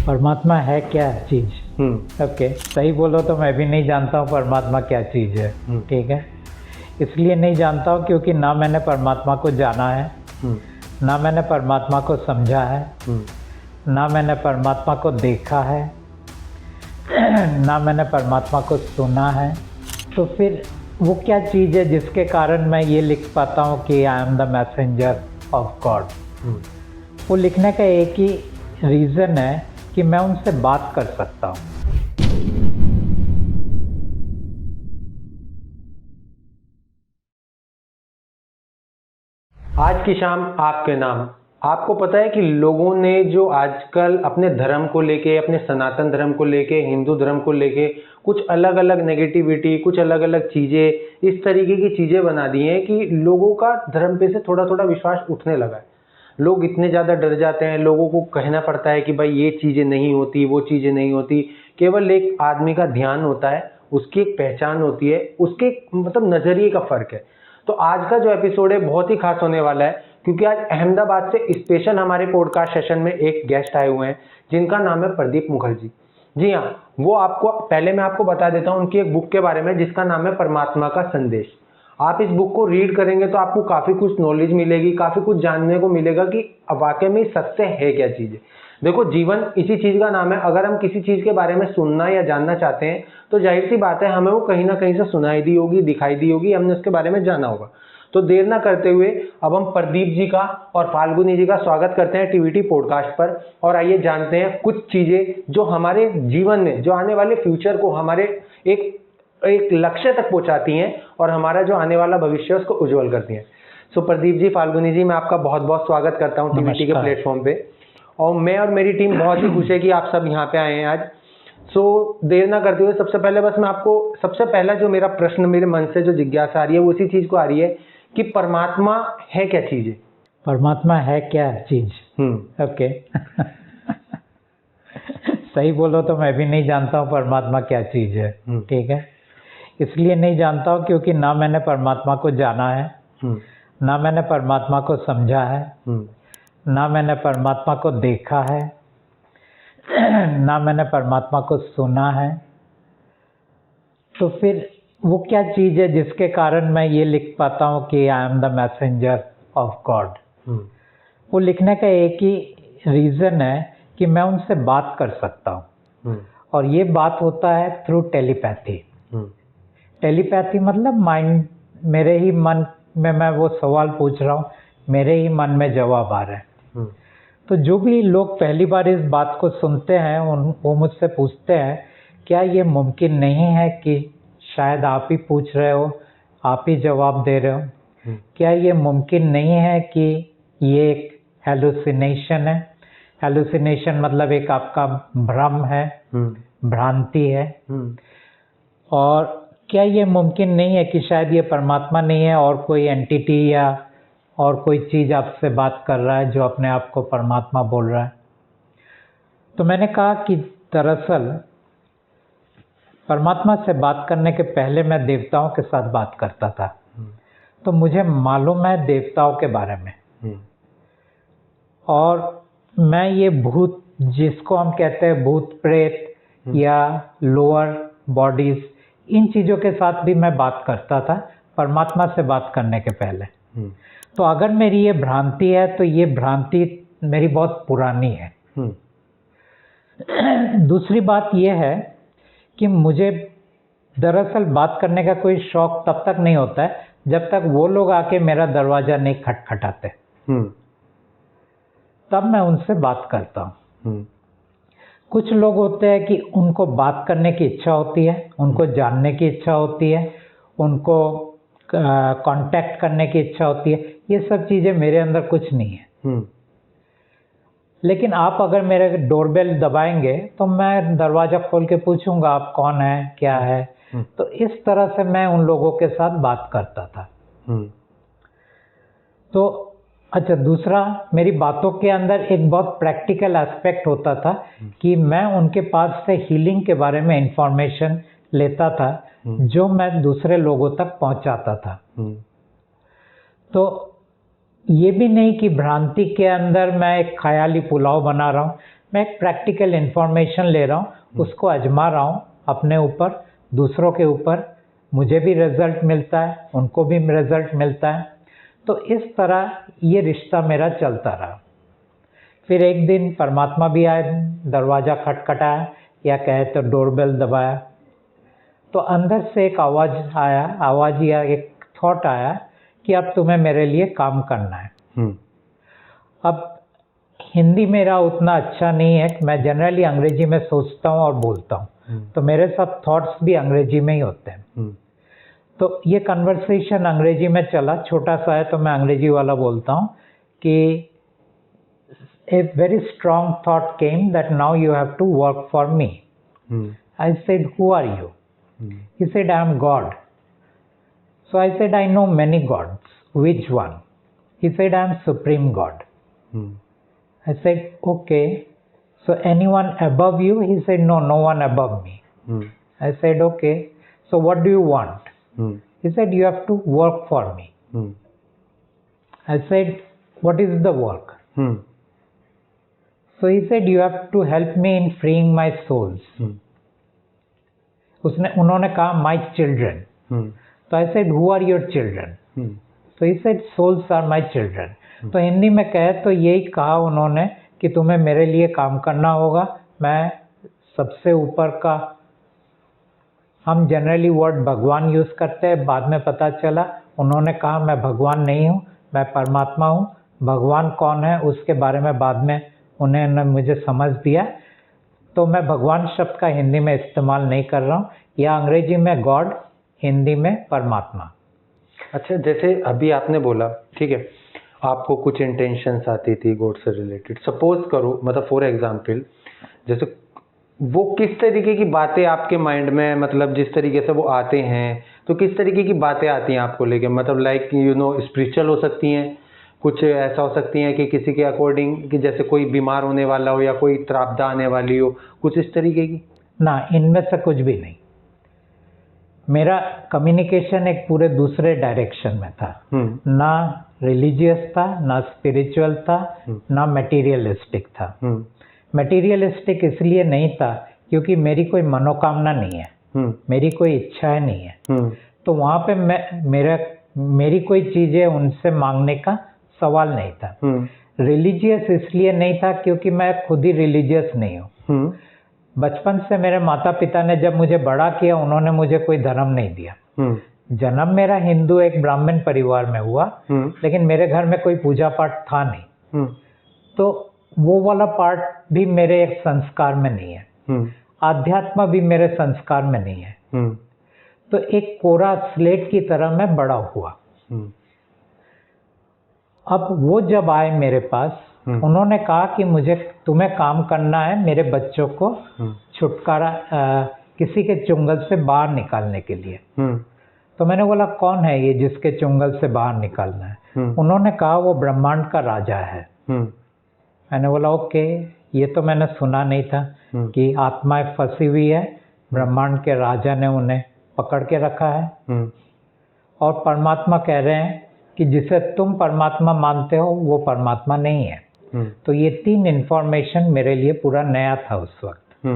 परमात्मा है क्या चीज़? ओके, सही बोलो तो मैं भी नहीं जानता हूँ परमात्मा क्या चीज़ है। ठीक है, इसलिए नहीं जानता हूँ क्योंकि ना मैंने परमात्मा को जाना है, ना मैंने परमात्मा को समझा है, ना मैंने परमात्मा को देखा है, ना मैंने परमात्मा को सुना है। तो फिर वो क्या चीज़ है जिसके कारण मैं ये लिख पाता हूँ कि I am the messenger of God? वो लिखने का एक ही रीज़न है कि मैं उनसे बात कर सकता हूँ। आज की शाम आपके नाम। आपको पता है कि लोगों ने जो आजकल अपने धर्म को लेके, अपने सनातन धर्म को लेके, हिंदू धर्म को लेके कुछ अलग अलग नेगेटिविटी, कुछ अलग अलग चीज़ें, इस तरीके की चीज़ें बना दी हैं कि लोगों का धर्म पे से थोड़ा थोड़ा विश्वास उठने लगा है। लोग इतने ज़्यादा डर जाते हैं, लोगों को कहना पड़ता है कि भाई ये चीज़ें नहीं होती, वो चीज़ें नहीं होती। केवल एक आदमी का ध्यान होता है, उसकी एक पहचान होती है, उसके मतलब नज़रिए का फ़र्क है। तो आज का जो एपिसोड है बहुत ही खास होने वाला है, क्योंकि आज अहमदाबाद से स्पेशल हमारे पॉडकास्ट सेशन में एक गेस्ट आए हुए हैं जिनका नाम है प्रदीप मुखर्जी। जी हाँ, वो आपको पहले मैं आपको बता देता हूँ उनकी एक बुक के बारे में जिसका नाम है परमात्मा का संदेश। आप इस बुक को रीड करेंगे तो आपको काफ़ी कुछ नॉलेज मिलेगी, काफ़ी कुछ जानने को मिलेगा कि वाकई में सत्य है क्या चीज़ है। देखो, जीवन इसी चीज़ का नाम है। अगर हम किसी चीज़ के बारे में सुनना या जानना चाहते हैं तो जाहिर सी बात है हमें वो कहीं ना कहीं से सुनाई दी होगी, दिखाई दी होगी, हमने उसके बारे में जाना होगा। तो देर ना करते हुए अब हम प्रदीप जी का और फाल्गुनी जी का स्वागत करते हैं टीवीटी पॉडकास्ट पर। और आइए जानते हैं कुछ चीज़ें जो हमारे जीवन में, जो आने वाले फ्यूचर को हमारे एक एक लक्ष्य तक पहुंचाती हैं और हमारा जो आने वाला भविष्य है उसको उज्जवल करती हैं। सो प्रदीप जी, फाल्गुनी जी, मैं आपका बहुत बहुत स्वागत करता हूं टीवीटी के प्लेटफॉर्म पे। और मैं और मेरी टीम बहुत ही खुश है कि आप सब यहाँ पे आए हैं आज। सो देर ना करते हुए सबसे पहले बस मैं आपको, सबसे पहला जो मेरा प्रश्न मेरे मन से जो जिज्ञासा आ रही है वो उसी चीज़ को आ रही है कि परमात्मा है क्या चीज़ है? परमात्मा है क्या चीज़? ओके, सही बोलो तो मैं भी नहीं जानता हूँ परमात्मा क्या चीज़ है। ठीक है, इसलिए नहीं जानता हूँ क्योंकि ना मैंने परमात्मा को जाना है, ना मैंने परमात्मा को समझा है, ना मैंने परमात्मा को देखा है, ना मैंने परमात्मा को सुना है। तो फिर वो क्या चीज़ है जिसके कारण मैं ये लिख पाता हूँ कि I am the messenger of God? वो लिखने का एक ही रीज़न है कि मैं उनसे बात कर सकता हूँ। और ये बात होता है थ्रू टेलीपैथी। टेलीपैथी मतलब माइंड, मेरे ही मन में मैं वो सवाल पूछ रहा हूँ, मेरे ही मन में जवाब आ रहा है। तो जो भी लोग पहली बार इस बात को सुनते हैं वो मुझसे पूछते हैं, क्या ये मुमकिन नहीं है कि शायद आप ही पूछ रहे हो, आप ही जवाब दे रहे हो? क्या ये मुमकिन नहीं है कि ये एक हेलुसिनेशन है? हेलुसिनेशन मतलब एक आपका भ्रम है, भ्रांति है। और क्या ये मुमकिन नहीं है कि शायद ये परमात्मा नहीं है और कोई एंटिटी या और कोई चीज़ आपसे बात कर रहा है जो अपने आप को परमात्मा बोल रहा है? तो मैंने कहा कि दरअसल परमात्मा से बात करने के पहले मैं देवताओं के साथ बात करता था। तो मुझे मालूम है देवताओं के बारे में। और मैं ये भूत, जिसको हम कहते हैं भूत प्रेत या लोअर बॉडीज, इन चीज़ों के साथ भी मैं बात करता था परमात्मा से बात करने के पहले। तो अगर मेरी ये भ्रांति है तो ये भ्रांति मेरी बहुत पुरानी है। दूसरी बात यह है कि मुझे दरअसल बात करने का कोई शौक तब तक नहीं होता है जब तक वो लोग आके मेरा दरवाज़ा नहीं खटखटाते। तब मैं उनसे बात करता हूँ। कुछ लोग होते हैं कि उनको बात करने की इच्छा होती है, उनको जानने की इच्छा होती है, उनको कांटेक्ट करने की इच्छा होती है। ये सब चीज़ें मेरे अंदर कुछ नहीं है। लेकिन आप अगर मेरे डोरबेल दबाएंगे तो मैं दरवाज़ा खोल के पूछूंगा आप कौन है, क्या है। तो इस तरह से मैं उन लोगों के साथ बात करता था। तो अच्छा, दूसरा, मेरी बातों के अंदर एक बहुत प्रैक्टिकल एस्पेक्ट होता था कि मैं उनके पास से हीलिंग के बारे में इंफॉर्मेशन लेता था जो मैं दूसरे लोगों तक पहुंचाता था। तो ये भी नहीं कि भ्रांति के अंदर मैं एक ख्याली पुलाव बना रहा हूँ मैं एक प्रैक्टिकल इन्फॉर्मेशन ले रहा हूँ, उसको आजमा रहा हूँ अपने ऊपर, दूसरों के ऊपर, मुझे भी रिजल्ट मिलता है, उनको भी रिजल्ट मिलता है। तो इस तरह ये रिश्ता मेरा चलता रहा। फिर एक दिन परमात्मा भी आए, दरवाज़ा खटखटाया या कहे तो डोरबेल दबाया, तो अंदर से एक आवाज़ या एक थॉट आया कि अब तुम्हें मेरे लिए काम करना है। अब हिंदी मेरा उतना अच्छा नहीं है, मैं जनरली अंग्रेजी में सोचता हूँ और बोलता हूँ, तो मेरे साथ थॉट्स भी अंग्रेजी में ही होते हैं। तो ये कन्वर्सेशन अंग्रेजी में चला, छोटा सा है तो मैं अंग्रेजी वाला बोलता हूँ कि a very strong thought came that now you have to work for me. I said, who are you? He said, I am God. So I said, I know many gods. Which one? He said, I am Supreme God. I said, okay. So anyone above you? He said, no, no one above me. I said, okay. So what do you want? He said, you have to work for me. I said, what is the work? So he said, you have to help me in freeing my souls. उन्होंने कहा, my children. So I said, who are your children? So he said, souls are my children. तो हिंदी में कहे तो यही कहा उन्होंने कि तुम्हें मेरे लिए काम करना होगा, मैं सबसे ऊपर का, हम जनरली वर्ड भगवान यूज़ करते हैं, बाद में पता चला उन्होंने कहा मैं भगवान नहीं हूँ, मैं परमात्मा हूँ। भगवान कौन है उसके बारे में बाद में उन्होंने मुझे समझ दिया, तो मैं भगवान शब्द का हिंदी में इस्तेमाल नहीं कर रहा हूँ, या अंग्रेजी में गॉड, हिंदी में परमात्मा। अच्छा, जैसे अभी आपने बोला, ठीक है, आपको कुछ इंटेंशंस आती थी गॉड से रिलेटेड, सपोज करो, मतलब फॉर एग्जांपल, जैसे वो किस तरीके की बातें आपके माइंड में, मतलब जिस तरीके से वो आते हैं, तो किस तरीके की बातें आती हैं आपको लेके, मतलब लाइक स्पिरिचुअल हो सकती हैं, कुछ ऐसा हो सकती है कि किसी के अकॉर्डिंग कि जैसे कोई बीमार होने वाला हो या कोई त्रापदा आने वाली हो, कुछ इस तरीके की? ना, इनमें से कुछ भी नहीं। मेरा कम्युनिकेशन एक पूरे दूसरे डायरेक्शन में था। ना रिलीजियस था, ना स्पिरिचुअल था, ना मटेरियलिस्टिक था। मटेरियलिस्टिक इसलिए नहीं था क्योंकि मेरी कोई मनोकामना नहीं है, मेरी कोई इच्छाएं नहीं है, तो वहाँ पे मेरी कोई चीज़ें उनसे मांगने का सवाल नहीं था। रिलीजियस इसलिए नहीं था क्योंकि मैं खुद ही रिलीजियस नहीं हूँ। बचपन से मेरे माता पिता ने जब मुझे बड़ा किया, उन्होंने मुझे कोई धर्म नहीं दिया। जन्म मेरा हिंदू एक ब्राह्मण परिवार में हुआ, लेकिन मेरे घर में कोई पूजा पाठ था नहीं, तो वो वाला पार्ट भी मेरे एक संस्कार में नहीं है, आध्यात्म भी मेरे संस्कार में नहीं है। तो एक कोरा स्लेट की तरह मैं बड़ा हुआ। अब वो जब आए मेरे पास, उन्होंने कहा कि मुझे तुम्हें काम करना है मेरे बच्चों को छुटकारा किसी के चुंगल से बाहर निकालने के लिए। तो मैंने बोला कौन है ये जिसके चुंगल से बाहर निकालना है? उन्होंने कहा वो ब्रह्मांड का राजा है। मैंने बोला ओके, ये तो मैंने सुना नहीं था कि आत्माएं फंसी हुई है, ब्रह्मांड के राजा ने उन्हें पकड़ के रखा है, और परमात्मा कह रहे हैं कि जिसे तुम परमात्मा मानते हो वो परमात्मा नहीं है। तो ये तीन इन्फॉर्मेशन मेरे लिए पूरा नया था उस वक्त।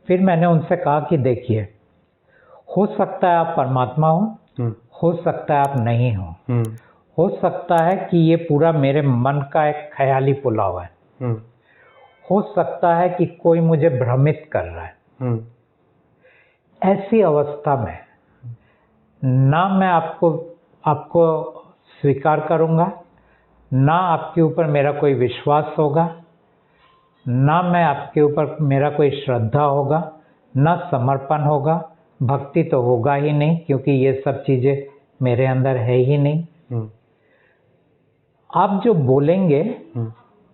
फिर मैंने उनसे कहा कि देखिए, हो सकता है आप परमात्मा हो सकता है आप नहीं हो सकता है कि ये पूरा मेरे मन का एक ख्याली पुलाव है, हो सकता है कि कोई मुझे भ्रमित कर रहा है। ऐसी अवस्था में ना मैं आपको स्वीकार करूंगा, ना आपके ऊपर मेरा कोई विश्वास होगा, ना मैं आपके ऊपर मेरा कोई श्रद्धा होगा, ना समर्पण होगा, भक्ति तो होगा ही नहीं क्योंकि ये सब चीज़ें मेरे अंदर है ही नहीं। आप जो बोलेंगे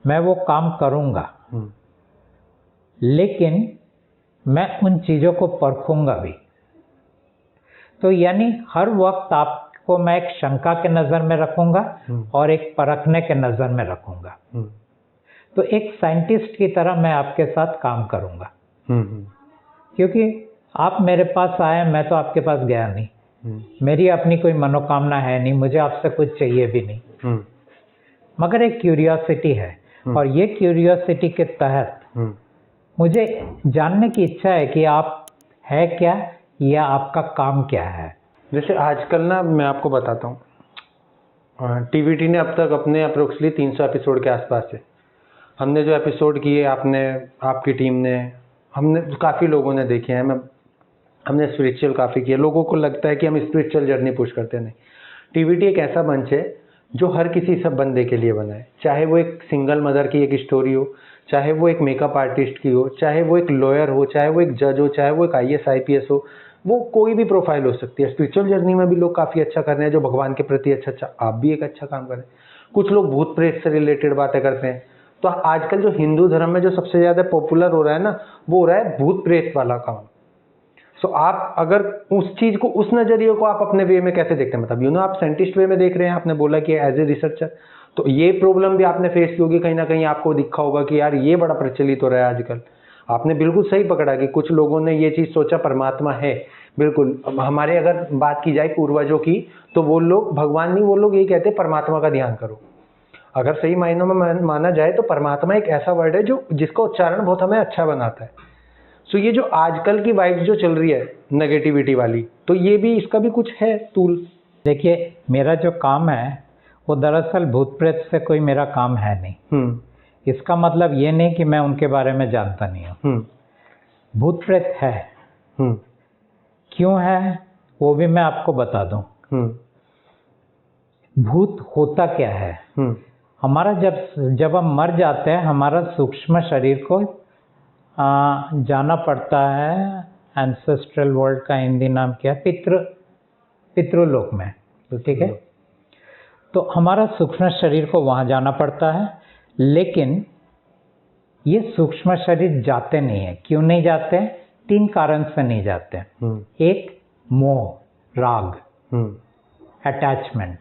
मैं वो काम करूंगा, लेकिन मैं उन चीज़ों को परखूंगा भी। तो यानी हर वक्त आपको मैं एक शंका के नज़र में रखूंगा और एक परखने के नज़र में रखूंगा। तो एक साइंटिस्ट की तरह मैं आपके साथ काम करूंगा, क्योंकि आप मेरे पास आए, मैं तो आपके पास गया नहीं, मेरी अपनी कोई मनोकामना है नहीं, मुझे आपसे कुछ चाहिए भी नहीं, मगर एक क्यूरियोसिटी है। और ये क्यूरियोसिटी के तहत मुझे जानने की इच्छा है कि आप है क्या या आपका काम क्या है। जैसे आजकल ना मैं आपको बताता हूँ, टीवीटी ने अब तक अपने अप्रोक्सली 300 एपिसोड के आसपास है। हमने जो एपिसोड किए, आपने, आपकी टीम ने, हमने काफ़ी लोगों ने देखे हैं। हमने स्पिरिचुअल काफ़ी किया। लोगों को लगता है कि हम स्पिरिचुअल जर्नी पुश करते हैं। नहीं, टीवीटी एक ऐसा मंच है जो हर किसी सब बंदे के लिए बना है। चाहे वो एक सिंगल मदर की एक स्टोरी हो, चाहे वो एक मेकअप आर्टिस्ट की हो, चाहे वो एक लॉयर हो, चाहे वो एक जज हो, चाहे वो एक IAS IPS हो, वो कोई भी प्रोफाइल हो सकती है। स्पिरिचुअल जर्नी में भी लोग काफ़ी अच्छा कर रहे हैं, जो भगवान के प्रति अच्छा, आप भी एक अच्छा काम कर रहे हैं। कुछ लोग भूत प्रेत से रिलेटेड बातें करते हैं। तो आजकल जो हिंदू धर्म में जो सबसे ज़्यादा पॉपुलर हो रहा है ना, वो हो रहा है भूत प्रेत वाला काम। सो आप अगर उस चीज़ को, उस नज़रिए को आप अपने वे में कैसे देखते हैं, मतलब आप साइंटिस्ट वे में देख रहे हैं, आपने बोला कि एज ए रिसर्चर, तो ये प्रॉब्लम भी आपने फेस की होगी, कहीं ना कहीं आपको दिखा होगा कि यार ये बड़ा प्रचलित हो रहा है आजकल। आपने बिल्कुल सही पकड़ा कि कुछ लोगों ने ये चीज़ सोचा परमात्मा है। बिल्कुल, हमारे अगर बात की जाए पूर्वजों की, तो वो लोग भगवान नहीं, वो लोग यही कहते हैं परमात्मा का ध्यान करो। अगर सही मायनों में माना जाए तो परमात्मा एक ऐसा वर्ड है जो जिसका उच्चारण बहुत हमें अच्छा बनाता है। सो ये जो आजकल की वाइब्स जो चल रही है नेगेटिविटी वाली, तो ये भी, इसका भी कुछ है टूल। देखिए, मेरा जो काम है वो दरअसल भूत प्रेत से कोई मेरा काम है नहीं। इसका मतलब ये नहीं कि मैं उनके बारे में जानता नहीं हूँ। भूत प्रेत है, क्यों है वो भी मैं आपको बता दूं। भूत होता क्या है, हमारा जब हम मर जाते हैं, हमारा सूक्ष्म शरीर को जाना पड़ता है। एंसेस्ट्रल वर्ल्ड का हिंदी नाम क्या है, पितृलोक में, ठीक है। तो हमारा सूक्ष्म शरीर को वहाँ जाना पड़ता है, लेकिन ये सूक्ष्म शरीर जाते नहीं है। क्यों नहीं जाते? 3 कारण से नहीं जाते। एक, मोह, राग, अटैचमेंट।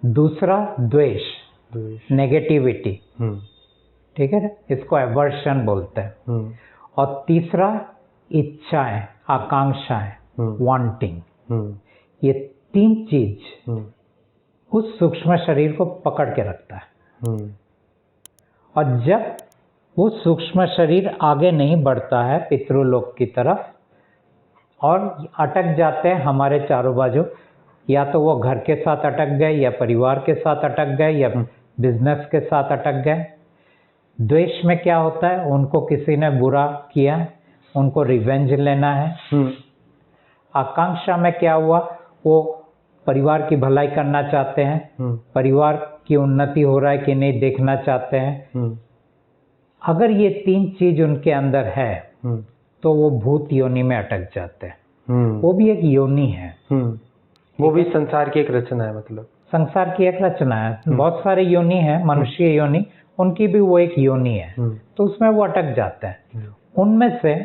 दूसरा, द्वेष, नेगेटिविटी, ठीक है, इसको एवर्शन बोलते हैं। और तीसरा, इच्छाएं, आकांक्षाएं, वांटिंग। ये 3 चीज उस सूक्ष्म शरीर को पकड़ के रखता है। और जब वो सूक्ष्म शरीर आगे नहीं बढ़ता है पितृलोक की तरफ और अटक जाते हैं हमारे चारों बाजू, या तो वो घर के साथ अटक गए, या परिवार के साथ अटक गए, या बिजनेस के साथ अटक गए। द्वेष में क्या होता है, उनको किसी ने बुरा किया, उनको रिवेंज लेना है। आकांक्षा में क्या हुआ, वो परिवार की भलाई करना चाहते हैं, परिवार की उन्नति हो रहा है कि नहीं देखना चाहते हैं। अगर ये 3 चीज उनके अंदर है तो वो भूत योनि में अटक जाते हैं। वो भी एक योनि है, वो भी संसार की एक रचना है, मतलब संसार की एक रचना है। बहुत सारे योनि हैं, मनुष्य योनि, उनकी भी वो एक योनि है। तो उसमें वो अटक जाते हैं। उनमें से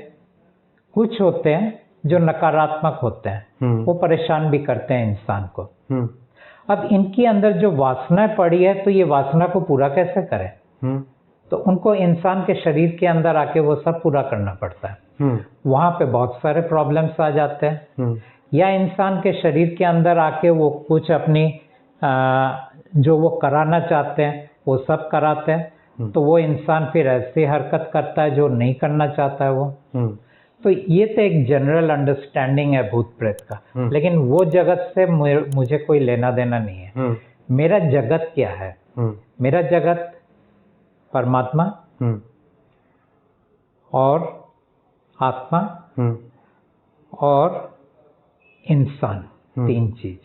कुछ होते हैं जो नकारात्मक होते हैं, वो परेशान भी करते हैं इंसान को। अब इनके अंदर जो वासना पड़ी है, तो ये वासना को पूरा कैसे करें? तो उनको इंसान के शरीर के अंदर आके वो सब पूरा करना पड़ता है। वहाँ पे बहुत सारे प्रॉब्लम्स आ जाते हैं। या इंसान के शरीर के अंदर आके वो कुछ अपनी जो वो कराना चाहते हैं वो सब कराते हैं। तो वो इंसान फिर ऐसी हरकत करता है जो नहीं करना चाहता है वो। तो ये तो एक जनरल अंडरस्टैंडिंग है भूत प्रेत का, लेकिन वो जगत से मुझे कोई लेना देना नहीं है। मेरा जगत क्या है? मेरा जगत परमात्मा और आत्मा और इंसान, 3 चीज।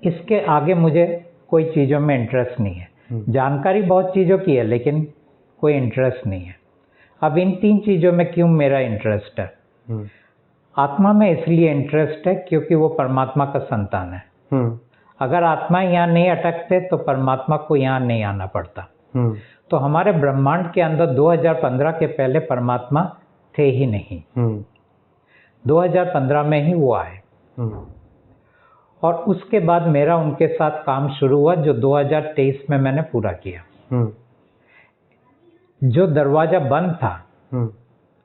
इसके आगे मुझे कोई चीजों में इंटरेस्ट नहीं है। जानकारी बहुत चीजों की है, लेकिन कोई इंटरेस्ट नहीं है। अब इन 3 चीजों में क्यों मेरा इंटरेस्ट है? आत्मा में इसलिए इंटरेस्ट है क्योंकि वो परमात्मा का संतान है। अगर आत्मा यहाँ नहीं अटकते तो परमात्मा को यहाँ नहीं आना पड़ता। तो हमारे ब्रह्मांड के अंदर 2015 के पहले परमात्मा थे ही नहीं। 2015 में ही वो आए। और उसके बाद मेरा उनके साथ काम शुरू हुआ, जो 2023 में मैंने पूरा किया। जो दरवाजा बंद था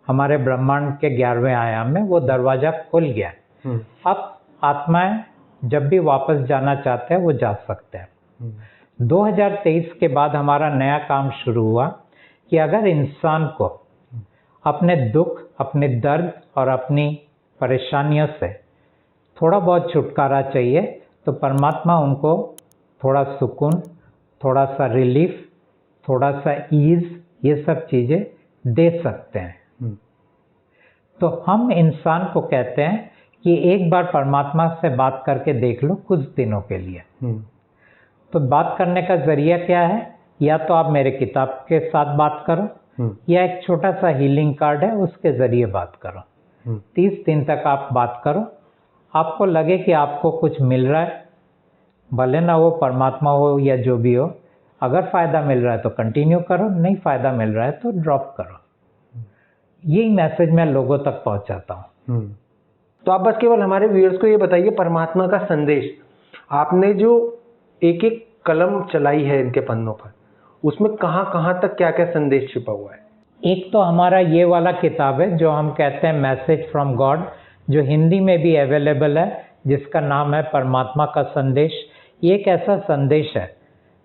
हमारे ब्रह्मांड के 11वें आयाम में, वो दरवाजा खुल गया। अब आत्माएं जब भी वापस जाना चाहते हैं वो जा सकते हैं। 2023 के बाद हमारा नया काम शुरू हुआ कि अगर इंसान को अपने दुख, अपने दर्द और अपनी परेशानियों से थोड़ा बहुत छुटकारा चाहिए तो परमात्मा उनको थोड़ा सुकून, थोड़ा सा रिलीफ, थोड़ा सा ईज, ये सब चीज़ें दे सकते हैं। तो हम इंसान को कहते हैं कि एक बार परमात्मा से बात करके देख लो कुछ दिनों के लिए। तो बात करने का जरिया क्या है? या तो आप मेरे किताब के साथ बात करो, या एक छोटा सा हीलिंग कार्ड है उसके ज़रिए बात करो। 30 दिन तक आप बात करो, आपको लगे कि आपको कुछ मिल रहा है, भले ना वो परमात्मा हो या जो भी हो, अगर फ़ायदा मिल रहा है तो कंटिन्यू करो, नहीं फ़ायदा मिल रहा है तो ड्रॉप करो। यही मैसेज मैं लोगों तक पहुंचाता हूँ। तो आप बस केवल हमारे व्यूअर्स को ये बताइए, परमात्मा का संदेश आपने जो एक एक कलम चलाई है इनके पन्नों पर, उसमें कहाँ कहाँ तक क्या क्या संदेश छिपा हुआ है? एक तो हमारा ये वाला किताब है जो हम कहते हैं मैसेज फ्रॉम गॉड, जो हिंदी में भी अवेलेबल है, जिसका नाम है परमात्मा का संदेश। ये एक ऐसा संदेश है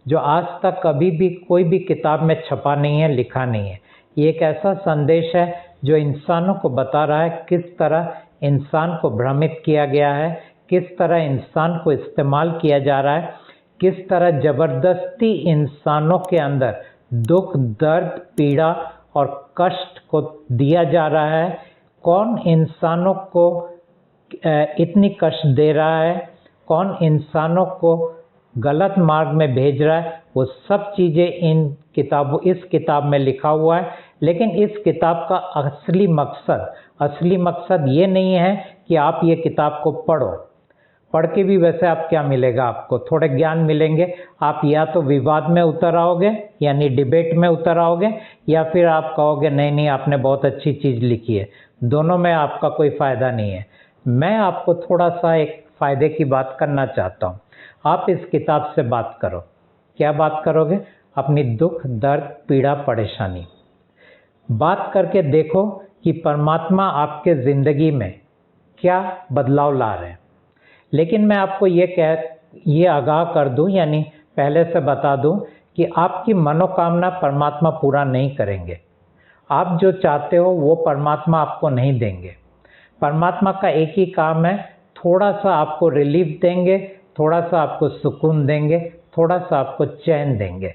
जो आज तक कभी भी कोई भी किताब में छपा नहीं है, लिखा नहीं है। ये एक ऐसा संदेश है जो इंसानों को बता रहा है किस तरह इंसान को भ्रमित किया गया है, किस तरह इंसान को इस्तेमाल किया जा रहा है, किस तरह जबरदस्ती इंसानों के अंदर दुख, दर्द, पीड़ा और कष्ट को दिया जा रहा है, कौन इंसानों को इतनी कष्ट दे रहा है, कौन इंसानों को गलत मार्ग में भेज रहा है, वो सब चीज़ें इस किताब में लिखा हुआ है। लेकिन इस किताब का असली मकसद ये नहीं है कि आप ये किताब को पढ़ के भी वैसे आप क्या मिलेगा, आपको थोड़े ज्ञान मिलेंगे। आप या तो विवाद में उतर आओगे, यानी डिबेट में उतर आओगे, या फिर आप कहोगे नहीं आपने बहुत अच्छी चीज़ लिखी है। दोनों में आपका कोई फ़ायदा नहीं है। मैं आपको थोड़ा सा एक फ़ायदे की बात करना चाहता हूँ। आप इस किताब से बात करो। क्या बात करोगे? अपनी दुख, दर्द, पीड़ा, परेशानी बात करके देखो कि परमात्मा आपके ज़िंदगी में क्या बदलाव ला रहे हैं। लेकिन मैं आपको ये आगाह कर दूं, यानी पहले से बता दूं कि आपकी मनोकामना परमात्मा पूरा नहीं करेंगे। आप जो चाहते हो वो परमात्मा आपको नहीं देंगे। परमात्मा का एक ही काम है, थोड़ा सा आपको रिलीफ देंगे, थोड़ा सा आपको सुकून देंगे, थोड़ा सा आपको चैन देंगे।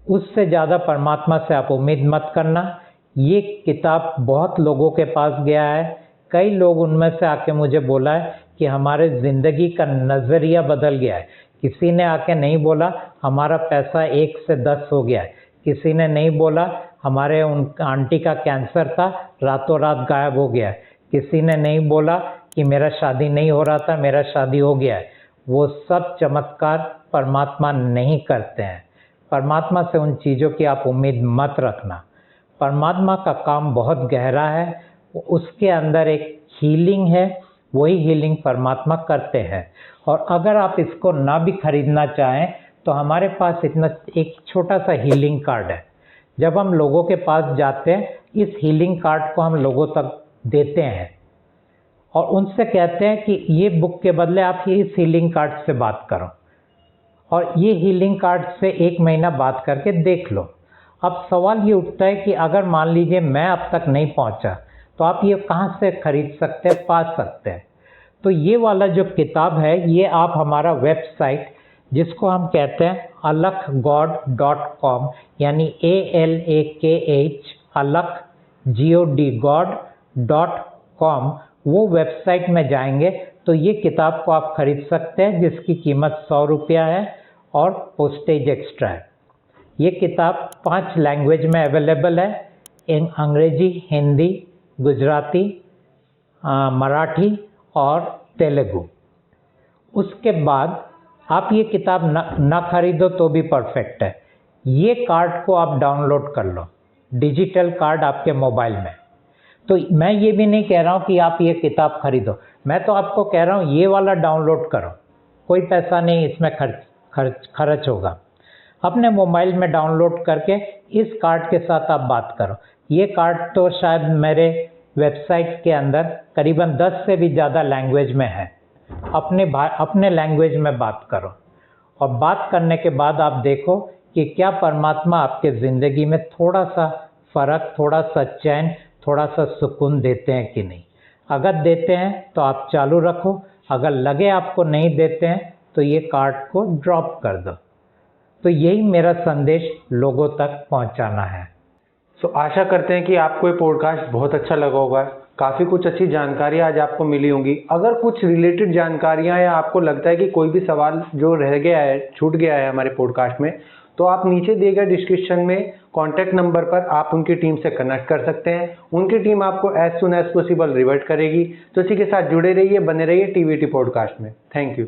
उससे ज़्यादा परमात्मा से आप उम्मीद मत करना। ये किताब बहुत लोगों के पास गया है, कई लोग उनमें से आके मुझे बोला है कि हमारे ज़िंदगी का नज़रिया बदल गया है। किसी ने आके नहीं बोला हमारा पैसा 1 से 10 हो गया है, किसी ने नहीं बोला हमारे आंटी का कैंसर था रातों रात गायब हो गया है, किसी ने नहीं बोला कि मेरा शादी नहीं हो रहा था मेरा शादी हो गया है। वो सब चमत्कार परमात्मा नहीं करते हैं। परमात्मा से उन चीज़ों की आप उम्मीद मत रखना। परमात्मा का काम बहुत गहरा है, उसके अंदर एक हीलिंग है, वही हीलिंग परमात्मा करते हैं। और अगर आप इसको ना भी खरीदना चाहें तो हमारे पास एक छोटा सा हीलिंग कार्ड है। जब हम लोगों के पास जाते हैं, इस हीलिंग कार्ड को हम लोगों तक देते हैं और उनसे कहते हैं कि ये बुक के बदले आप इस हीलिंग कार्ड से बात करो, और ये हीलिंग कार्ड से 1 महीना बात करके देख लो। अब सवाल ये उठता है कि अगर मान लीजिए मैं अब तक नहीं पहुंचा तो आप ये कहाँ से खरीद सकते हैं, पा सकते हैं? तो ये वाला जो किताब है ये आप हमारा वेबसाइट, जिसको हम कहते हैं alakgod.com, यानी ALAKH अलख god.com, वो वेबसाइट में जाएंगे तो ये किताब को आप खरीद सकते हैं, जिसकी कीमत 100 रुपया है और पोस्टेज एक्स्ट्रा है। ये किताब 5 लैंग्वेज में अवेलेबल है, अंग्रेजी, हिंदी, गुजराती, मराठी और तेलुगु। उसके बाद आप ये किताब ना खरीदो तो भी परफेक्ट है। ये कार्ड को आप डाउनलोड कर लो, डिजिटल कार्ड आपके मोबाइल में। तो मैं ये भी नहीं कह रहा हूँ कि आप ये किताब खरीदो, मैं तो आपको कह रहा हूँ ये वाला डाउनलोड करो, कोई पैसा नहीं इसमें खर्च होगा। अपने मोबाइल में डाउनलोड करके इस कार्ड के साथ आप बात करो। ये कार्ड तो शायद मेरे वेबसाइट के अंदर करीबन 10 से भी ज़्यादा लैंग्वेज में है। अपने लैंग्वेज में बात करो और बात करने के बाद आप देखो कि क्या परमात्मा आपके ज़िंदगी में थोड़ा सा फ़र्क, थोड़ा सा चैन, थोड़ा सा सुकून देते हैं कि नहीं। अगर देते हैं तो आप चालू रखो, अगर लगे आपको नहीं देते हैं तो ये कार्ड को ड्रॉप कर दो। तो यही मेरा संदेश लोगों तक पहुंचाना है। सो आशा करते हैं कि आपको ये पॉडकास्ट बहुत अच्छा लगा होगा। काफ़ी कुछ अच्छी जानकारी आज आपको मिली होंगी। अगर कुछ रिलेटेड जानकारियां या आपको लगता है कि कोई भी सवाल जो रह गया है, छूट गया है हमारे पॉडकास्ट में, तो आप नीचे दिए गए डिस्क्रिप्शन में कॉन्टैक्ट नंबर पर आप उनकी टीम से कनेक्ट कर सकते हैं। उनकी टीम आपको as soon as possible revert करेगी। तो इसी के साथ जुड़े रहिए, बने रहिए टीवीटी पॉडकास्ट में। Thank you.